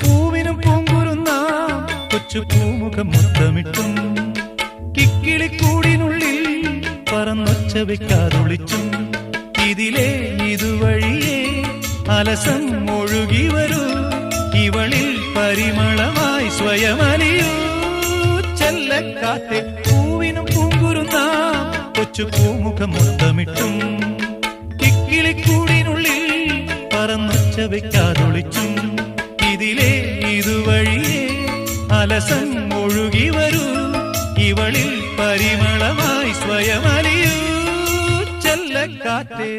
പൂവിനും പൂങ്കുരുന്ന കൊച്ചു പൂമുഖം മുത്തമിട്ടും കിക്കിളിക്കൂടിനുള്ളിൽ പറന്നൊച്ച വെക്കാതൊളിച്ചും ഇതിലേ ഇതുവഴിയേ അലസം ഒഴുകി വരൂ ഇവളിൽ പരിമളമായി സ്വയമലിയൂ ചെല്ലക്കാത്തെ പൂവിനും പൂങ്കുരുന്ന കൊച്ചു പൂമുഖം മുത്തമിട്ടും കിക്കിളിക്കൂടിനുള്ളിൽ പറന്നൊച്ച വെക്കാതൊളിച്ചും ഇതിലേ ഇതുവഴിയേ അലസം ഒഴുകി വരൂ ഇവളിൽ പരിമളമായി സ്വയമലിയൂ ചെല്ലക്കാറ്റേ.